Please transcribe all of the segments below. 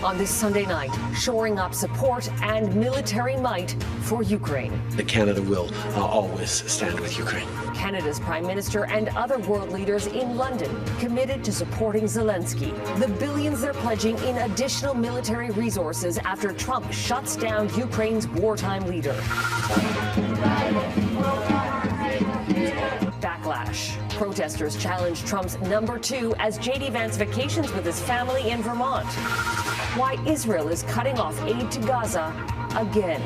on this Sunday night, shoring up support and military might for Ukraine. Canada will always stand with Ukraine. Canada's Prime Minister and other world leaders in London committed to supporting Zelensky. The billions they're pledging in additional military resources after Trump shuts down Ukraine's wartime leader. Backlash. Protesters challenged Trump's number 2 as J.D. Vance vacations with his family in Vermont. Why Israel is cutting off aid to Gaza again.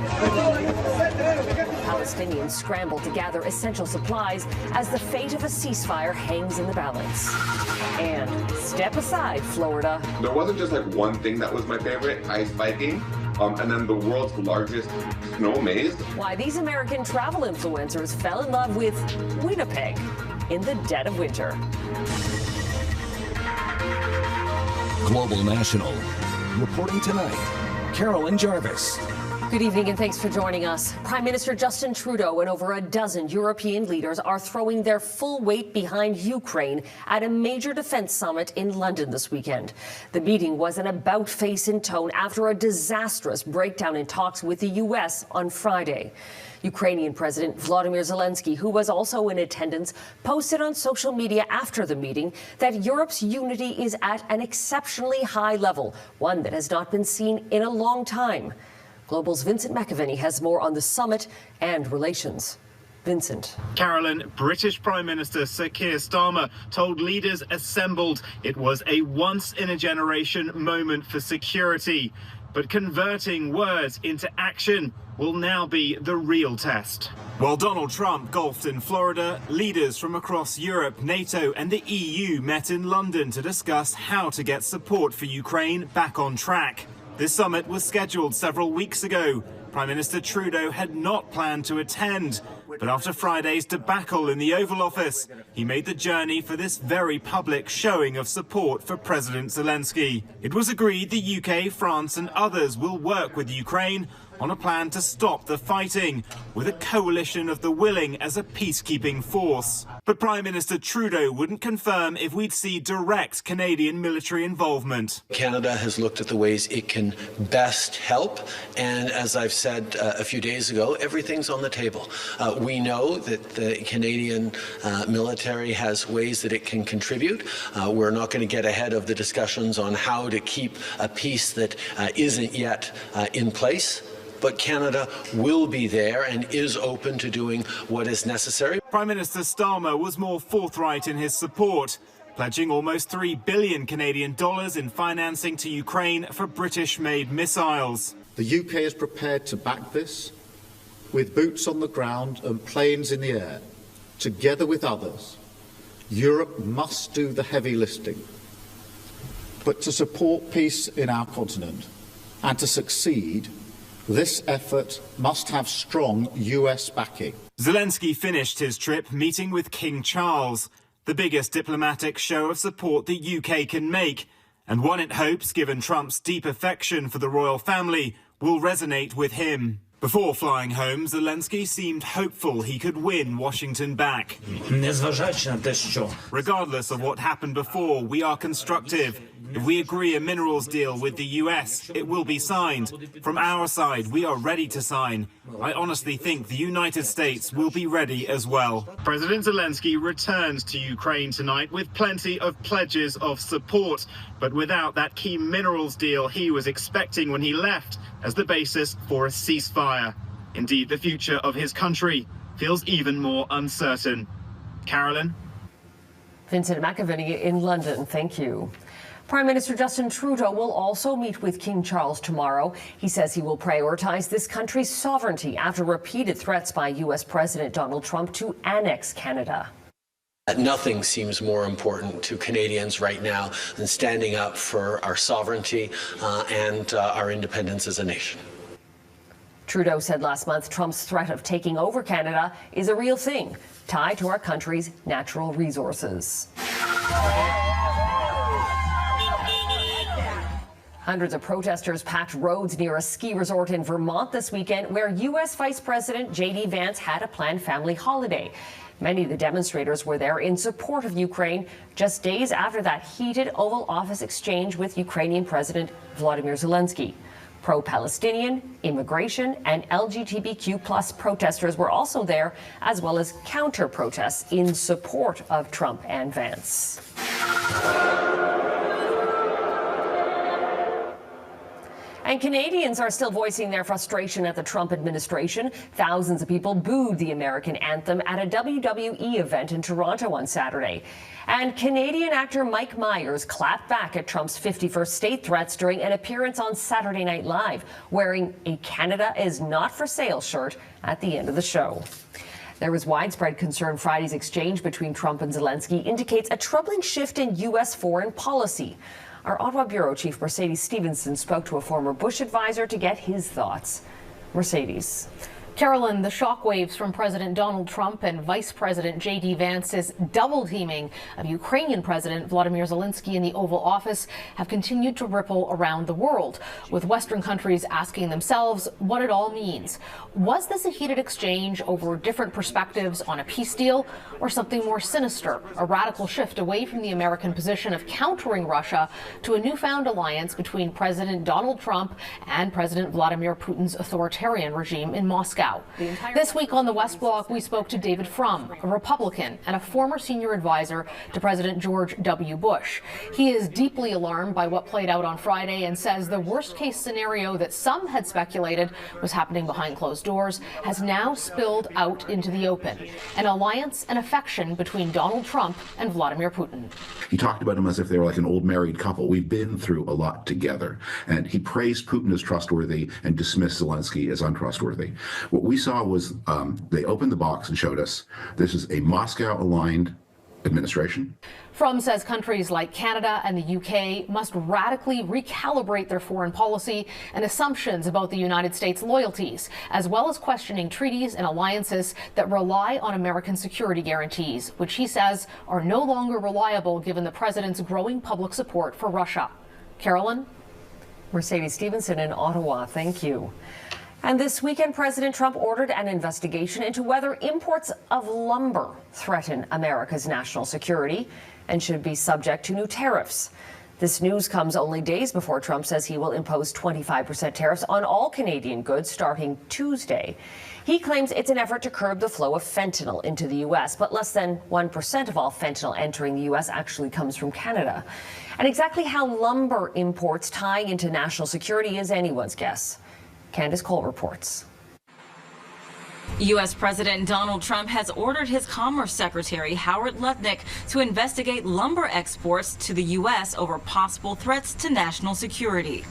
Palestinians scramble to gather essential supplies as the fate of a ceasefire hangs in the balance. And step aside, Florida. There wasn't just like one thing that was my favorite, ice biking. And then the world's largest snow maze. Why these American travel influencers fell in love with Winnipeg in the dead of winter. Global National. Reporting tonight, Carolyn Jarvis. Good evening and thanks for joining us. Prime Minister Justin Trudeau and over a dozen European leaders are throwing their full weight behind Ukraine at a major defense summit in London this weekend. The meeting was an about-face in tone after a disastrous breakdown in talks with the U.S. on Friday. Ukrainian President Volodymyr Zelensky, who was also in attendance, posted on social media after the meeting that Europe's unity is at an exceptionally high level, one that has not been seen in a long time. Global's Vincent McAvenny has more on the summit and relations. Vincent. Carolyn, British Prime Minister Sir Keir Starmer told leaders assembled it was a once-in-a-generation moment for security. But converting words into action will now be the real test. While Donald Trump golfed in Florida, leaders from across Europe, NATO and the EU met in London to discuss how to get support for Ukraine back on track. This summit was scheduled several weeks ago. Prime Minister Trudeau had not planned to attend, but after Friday's debacle in the Oval Office, he made the journey for this very public showing of support for President Zelensky. It was agreed the UK, France and others will work with Ukraine on a plan to stop the fighting, with a coalition of the willing as a peacekeeping force. But Prime Minister Trudeau wouldn't confirm if we'd see direct Canadian military involvement. Canada has looked at the ways it can best help, and as I've said a few days ago, everything's on the table. We know that the Canadian military has ways that it can contribute. We're not going to get ahead of the discussions on how to keep a peace that isn't yet in place. But Canada will be there and is open to doing what is necessary. Prime Minister Starmer was more forthright in his support, pledging almost $3 billion Canadian dollars in financing to Ukraine for British-made missiles. The UK is prepared to back this with boots on the ground and planes in the air. Together with others, Europe must do the heavy lifting. But to support peace in our continent and to succeed, this effort must have strong US backing. Zelensky finished his trip meeting with King Charles, the biggest diplomatic show of support the UK can make, and one it hopes, given Trump's deep affection for the royal family, will resonate with him. Before flying home, Zelensky seemed hopeful he could win Washington back. Regardless of what happened before, we are constructive. If we agree a minerals deal with the US, it will be signed. From our side, we are ready to sign. I honestly think the United States will be ready as well. President Zelensky returns to Ukraine tonight with plenty of pledges of support, but without that key minerals deal he was expecting when he left as the basis for a ceasefire. Indeed, the future of his country feels even more uncertain. Carolyn? Vincent McAvenny in London, thank you. Prime Minister Justin Trudeau will also meet with King Charles tomorrow. He says he will prioritize this country's sovereignty after repeated threats by U.S. President Donald Trump to annex Canada. Nothing seems more important to Canadians right now than standing up for our sovereignty and our independence as a nation. Trudeau said last month Trump's threat of taking over Canada is a real thing, tied to our country's natural resources. Hundreds of protesters packed roads near a ski resort in Vermont this weekend where U.S. Vice President J.D. Vance had a planned family holiday. Many of the demonstrators were there in support of Ukraine just days after that heated Oval Office exchange with Ukrainian President Volodymyr Zelensky. Pro-Palestinian, immigration, and LGBTQ+ protesters were also there, as well as counter-protests in support of Trump and Vance. And Canadians are still voicing their frustration at the Trump administration. Thousands of people booed the American anthem at a WWE event in Toronto on Saturday. And Canadian actor Mike Myers clapped back at Trump's 51st state threats during an appearance on Saturday Night Live, wearing a Canada is not for sale shirt at the end of the show. There was widespread concern Friday's exchange between Trump and Zelensky indicates a troubling shift in U.S. foreign policy. Our Ottawa Bureau Chief Mercedes Stephenson spoke to a former Bush advisor to get his thoughts. Mercedes. Carolyn, the shockwaves from President Donald Trump and Vice President J.D. Vance's double teaming of Ukrainian President Volodymyr Zelensky in the Oval Office have continued to ripple around the world, with Western countries asking themselves what it all means. Was this a heated exchange over different perspectives on a peace deal, or something more sinister, a radical shift away from the American position of countering Russia to a newfound alliance between President Donald Trump and President Vladimir Putin's authoritarian regime in Moscow? This week on the West Block, we spoke to David Frum, a Republican and a former senior advisor to President George W. Bush. He is deeply alarmed by what played out on Friday and says the worst-case scenario that some had speculated was happening behind closed doors has now spilled out into the open. An alliance and affection between Donald Trump and Vladimir Putin. He talked about them as if they were like an old married couple. We've been through a lot together. And he praised Putin as trustworthy and dismissed Zelensky as untrustworthy. What we saw was they opened the box and showed us this is a Moscow-aligned administration. Frum says countries like Canada and the UK must radically recalibrate their foreign policy and assumptions about the United States' loyalties, as well as questioning treaties and alliances that rely on American security guarantees, which he says are no longer reliable given the president's growing public support for Russia. Carolyn? Mercedes Stephenson in Ottawa, thank you. And this weekend, President Trump ordered an investigation into whether imports of lumber threaten America's national security and should be subject to new tariffs. This news comes only days before Trump says he will impose 25% tariffs on all Canadian goods starting Tuesday. He claims it's an effort to curb the flow of fentanyl into the U.S., but less than 1% of all fentanyl entering the U.S. actually comes from Canada. And exactly how lumber imports tie into national security is anyone's guess. Candice Cole reports. U.S. President Donald Trump has ordered his Commerce Secretary, Howard Lutnick, to investigate lumber exports to the U.S. over possible threats to national security.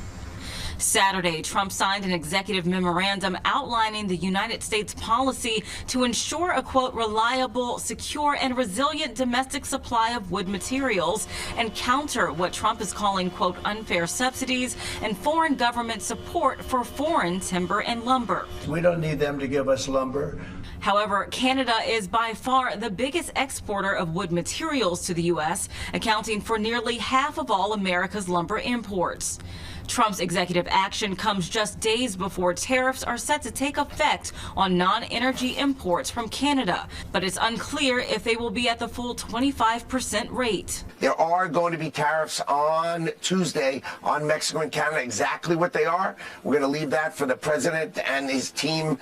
Saturday, Trump signed an executive memorandum outlining the United States policy to ensure a, quote, reliable, secure, and resilient domestic supply of wood materials and counter what Trump is calling, quote, unfair subsidies and foreign government support for foreign timber and lumber. We don't need them to give us lumber. However, Canada is by far the biggest exporter of wood materials to the U.S., accounting for nearly half of all America's lumber imports. Trump's executive action comes just days before tariffs are set to take effect on non-energy imports from Canada, but it's unclear if they will be at the full 25% rate. There are going to be tariffs on Tuesday on Mexico and Canada. Exactly what they are, we're going to leave that for the president and his team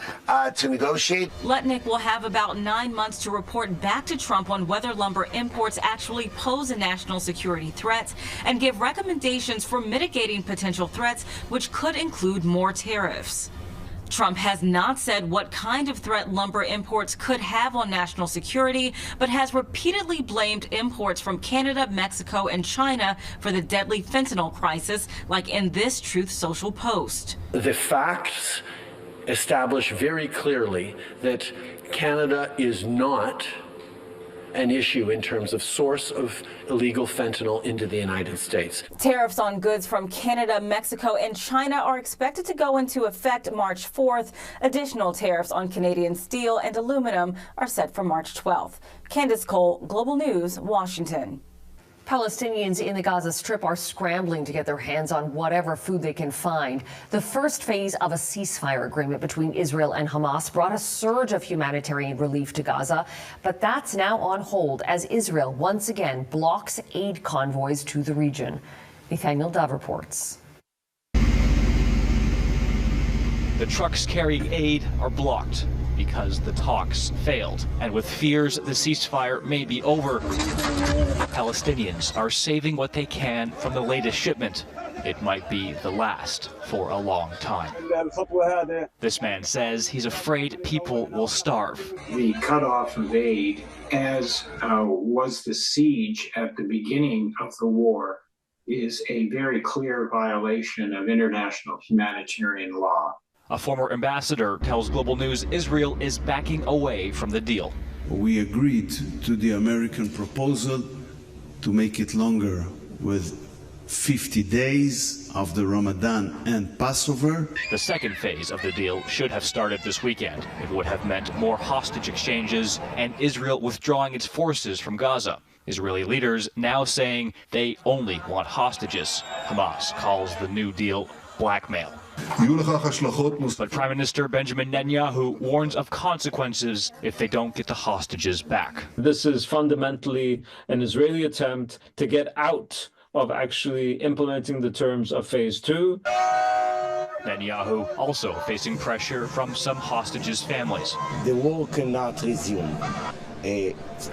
to negotiate. Lutnick will have about 9 months to report back to Trump on whether lumber imports actually pose a national security threat and give recommendations for mitigating potential threats, which could include more tariffs. Trump has not said what kind of threat lumber imports could have on national security, but has repeatedly blamed imports from Canada, Mexico, and China for the deadly fentanyl crisis, like in this Truth Social post. The facts establish very clearly that Canada is not an issue in terms of source of illegal fentanyl into the United States. Tariffs on goods from Canada, Mexico, and China are expected to go into effect March 4th. Additional tariffs on Canadian steel and aluminum are set for March 12th. Candice Cole, Global News, Washington. Palestinians in the Gaza Strip are scrambling to get their hands on whatever food they can find. The first phase of a ceasefire agreement between Israel and Hamas brought a surge of humanitarian relief to Gaza, but that's now on hold as Israel once again blocks aid convoys to the region. Nathaniel Dove reports. The trucks carrying aid are blocked because the talks failed. And with fears the ceasefire may be over, Palestinians are saving what they can from the latest shipment. It might be the last for a long time. This man says he's afraid people will starve. The cutoff of aid, as was the siege at the beginning of the war, is a very clear violation of international humanitarian law. A former ambassador tells Global News Israel is backing away from the deal. We agreed to the American proposal to make it longer with 50 days of the Ramadan and Passover. The second phase of the deal should have started this weekend. It would have meant more hostage exchanges and Israel withdrawing its forces from Gaza. Israeli leaders now saying they only want hostages. Hamas calls the new deal blackmail. But Prime Minister Benjamin Netanyahu warns of consequences if they don't get the hostages back. This is fundamentally an Israeli attempt to get out of actually implementing the terms of phase 2. Netanyahu also facing pressure from some hostages' families. The war cannot resume.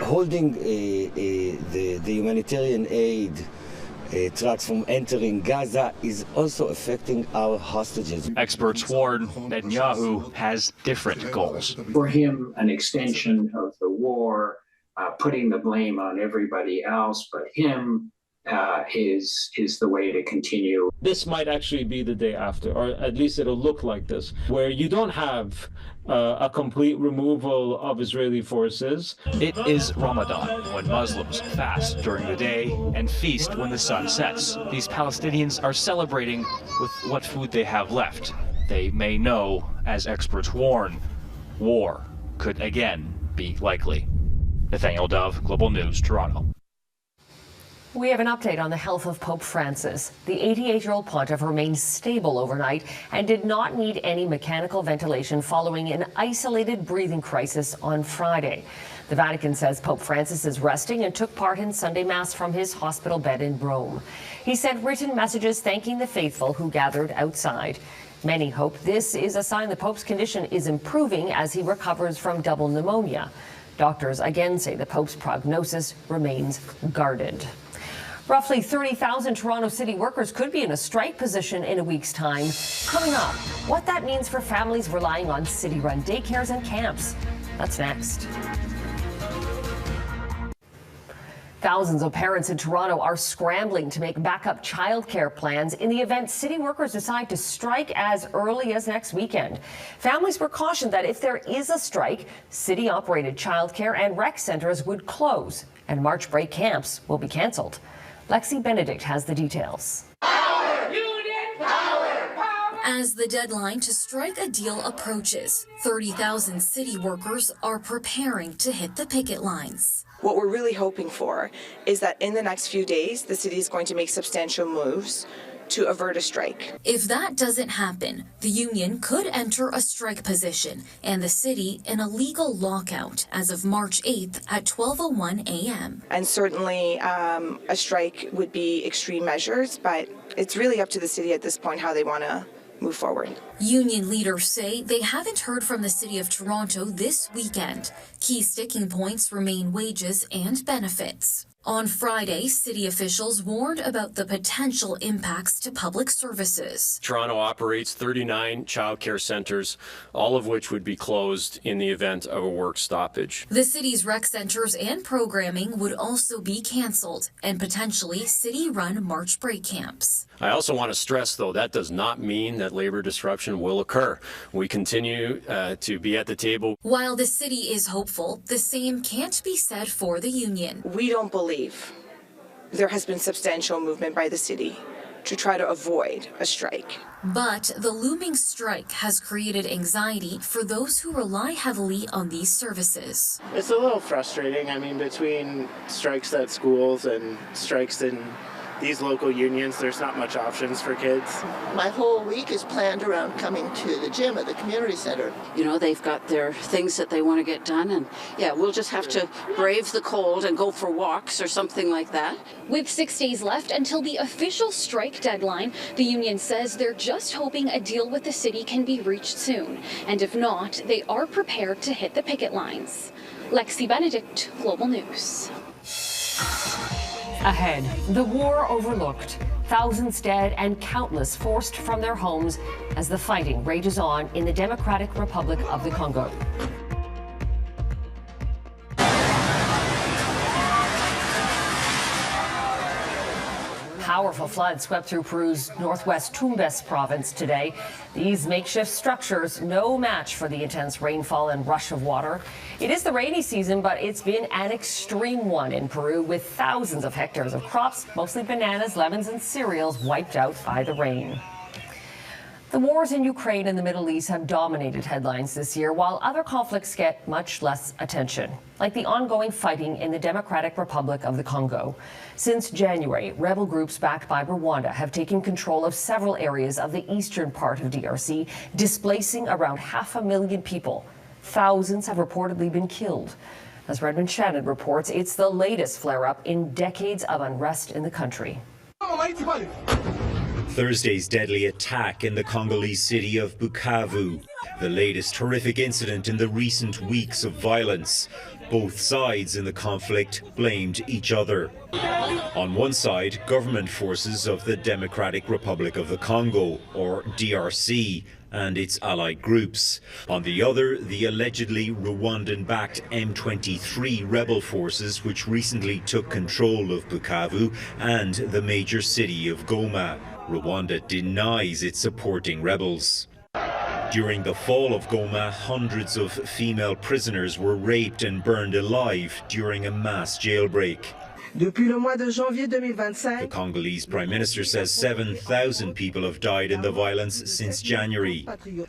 Holding the humanitarian aid trucks from entering Gaza is also affecting our hostages. Experts warn Netanyahu has different goals. For him, an extension of the war, putting the blame on everybody else but him, is the way to continue. This might actually be the day after, or at least it'll look like this, where you don't have a complete removal of Israeli forces. It is Ramadan, when Muslims fast during the day and feast when the sun sets. These Palestinians are celebrating with what food they have left. They may know, as experts warn, war could again be likely. Nathaniel Dove, Global News, Toronto. We have an update on the health of Pope Francis. The 88-year-old pontiff remained stable overnight and did not need any mechanical ventilation following an isolated breathing crisis on Friday. The Vatican says Pope Francis is resting and took part in Sunday Mass from his hospital bed in Rome. He sent written messages thanking the faithful who gathered outside. Many hope this is a sign the Pope's condition is improving as he recovers from double pneumonia. Doctors again say the Pope's prognosis remains guarded. Roughly 30,000 Toronto City workers could be in a strike position in a week's time. Coming up, what that means for families relying on city-run daycares and camps. That's next. Thousands of parents in Toronto are scrambling to make backup childcare plans in the event city workers decide to strike as early as next weekend. Families were cautioned that if there is a strike, city-operated childcare and rec centers would close, and March break camps will be canceled. Lexi Benedict has the details. Power! Unit! Power! Power! As the deadline to strike a deal approaches, 30,000 city workers are preparing to hit the picket lines. What we're really hoping for is that in the next few days, the city is going to make substantial moves to avert a strike. If that doesn't happen, the union could enter a strike position and the city in a legal lockout as of March 8th at 12:01 a.m. And certainly a strike would be extreme measures, but it's really up to the city at this point how they want to move forward. Union leaders say they haven't heard from the City of Toronto this weekend. Key sticking points remain wages and benefits. On Friday, city officials warned about the potential impacts to public services. Toronto operates 39 childcare centres, all of which would be closed in the event of a work stoppage. The city's rec centres and programming would also be cancelled, and potentially city-run March break camps. I also want to stress, though, that does not mean that labour disruption will occur. We continue to be at the table. While the city is hopeful, the same can't be said for the union. We don't believe there has been substantial movement by the city to try to avoid a strike. But the looming strike has created anxiety for those who rely heavily on these services. It's a little frustrating. I mean, between strikes at schools and strikes in these local unions, there's not much options for kids. My whole week is planned around coming to the gym at the community center. You know, they've got their things that they want to get done, and yeah, we'll just have to brave the cold and go for walks or something like that. With 6 days left until the official strike deadline, the union says they're just hoping a deal with the city can be reached soon. And if not, they are prepared to hit the picket lines. Lexi Benedict, Global News. Ahead, the war overlooked, thousands dead and countless forced from their homes as the fighting rages on in the Democratic Republic of the Congo. Powerful floods swept through Peru's northwest Tumbes province today. These makeshift structures, no match for the intense rainfall and rush of water. It is the rainy season, but it's been an extreme one in Peru, with thousands of hectares of crops, mostly bananas, lemons, and cereals, wiped out by the rain. The wars in Ukraine and the Middle East have dominated headlines this year, while other conflicts get much less attention, like the ongoing fighting in the Democratic Republic of the Congo. Since January, rebel groups backed by Rwanda have taken control of several areas of the eastern part of DRC, displacing around 500,000 people. Thousands have reportedly been killed. As Redmond Shannon reports, it's the latest flare-up in decades of unrest in the country. Thursday's deadly attack in the Congolese city of Bukavu, the latest horrific incident in the recent weeks of violence. Both sides in the conflict blamed each other. On one side, government forces of the Democratic Republic of the Congo, or DRC, and its allied groups. On the other, the allegedly Rwandan-backed M23 rebel forces, which recently took control of Bukavu and the major city of Goma. Rwanda denies it's supporting rebels. During the fall of Goma, hundreds of female prisoners were raped and burned alive during a mass jailbreak. The Congolese Prime Minister says 7,000 people have died in the violence since January.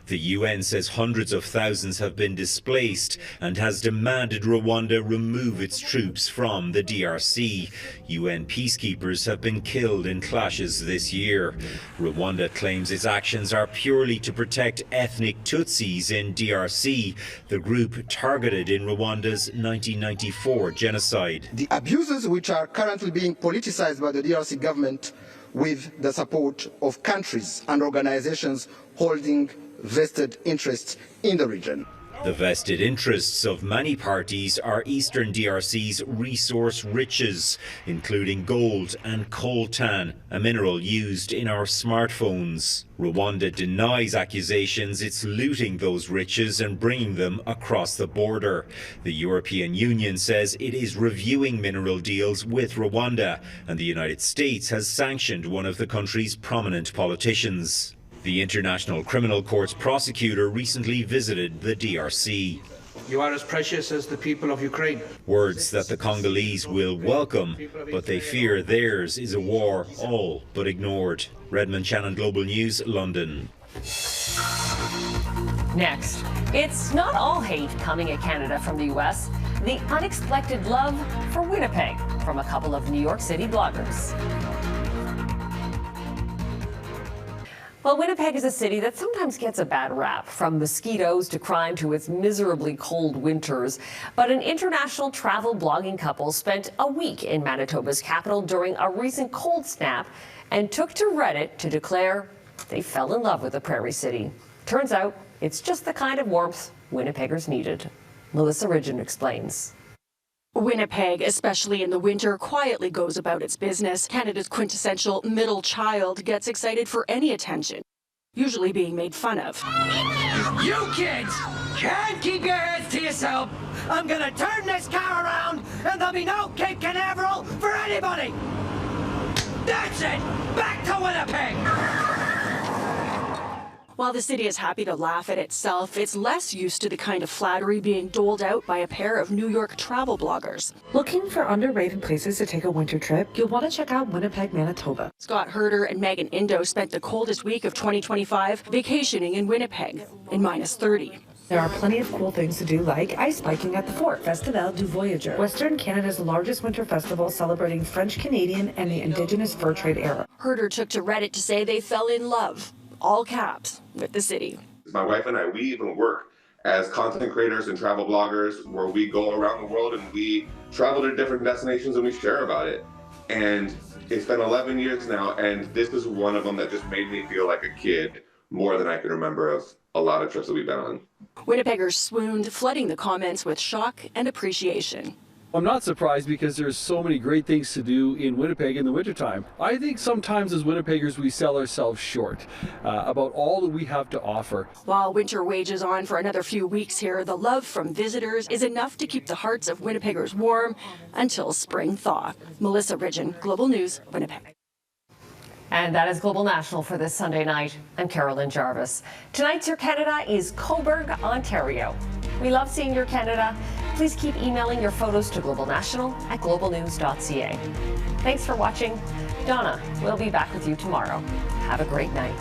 The UN says hundreds of thousands have been displaced and has demanded Rwanda remove its troops from the DRC. UN peacekeepers have been killed in clashes this year. Rwanda claims its actions are purely to protect ethnic Tutsis in DRC, the group targeted in Rwanda's 1994 genocide. The abuses which are currently being politicized by the DRC government with the support of countries and organizations holding vested interests in the region. The vested interests of many parties are eastern DRC's resource riches, including gold and coltan, a mineral used in our smartphones. Rwanda denies accusations it's looting those riches and bringing them across the border. The European Union says it is reviewing mineral deals with Rwanda, and the United States has sanctioned one of the country's prominent politicians. The International Criminal Court's prosecutor recently visited the DRC. You are as precious as the people of Ukraine. Words that the Congolese will welcome, but they fear theirs is a war all but ignored. Redmond Shannon, Global News, London. Next, it's not all hate coming at Canada from the U.S. The unexpected love for Winnipeg from a couple of New York City bloggers. Well, Winnipeg is a city that sometimes gets a bad rap, from mosquitoes to crime to its miserably cold winters. But an international travel blogging couple spent a week in Manitoba's capital during a recent cold snap and took to Reddit to declare they fell in love with the prairie city. Turns out it's just the kind of warmth Winnipeggers needed. Melissa Ridgen explains. Winnipeg, especially in the winter, quietly goes about its business. Canada's quintessential middle child gets excited for any attention, usually being made fun of. You kids can't keep your heads to yourself. I'm gonna turn this car around and there'll be no Cape Canaveral for anybody. That's it. Back to Winnipeg. While the city is happy to laugh at itself, it's less used to the kind of flattery being doled out by a pair of New York travel bloggers. Looking for underrated places to take a winter trip? You'll want to check out Winnipeg, Manitoba. Scott Herder and Megan Indo spent the coldest week of 2025 vacationing in Winnipeg in -30. There are plenty of cool things to do, like ice biking at the fort, Festival du Voyageur, Western Canada's largest winter festival celebrating French-Canadian and the Indigenous fur trade era. Herder took to Reddit to say they fell in love, all caps, with the city. My wife and I, we even work as content creators and travel bloggers where we go around the world and we travel to different destinations and we share about it. And it's been 11 years now, and this is one of them that just made me feel like a kid more than I can remember of a lot of trips that we've been on. Winnipeggers swooned, flooding the comments with shock and appreciation. I'm not surprised because there's so many great things to do in Winnipeg in the wintertime. I think sometimes as Winnipeggers we sell ourselves short about all that we have to offer. While winter wages on for another few weeks here, the love from visitors is enough to keep the hearts of Winnipeggers warm until spring thaw. Melissa Ridgen, Global News, Winnipeg. And that is Global National for this Sunday night. I'm Carolyn Jarvis. Tonight's Your Canada is Cobourg, Ontario. We love seeing Your Canada. Please keep emailing your photos to globalnational@globalnews.ca. Thanks for watching. Donna, we'll be back with you tomorrow. Have a great night.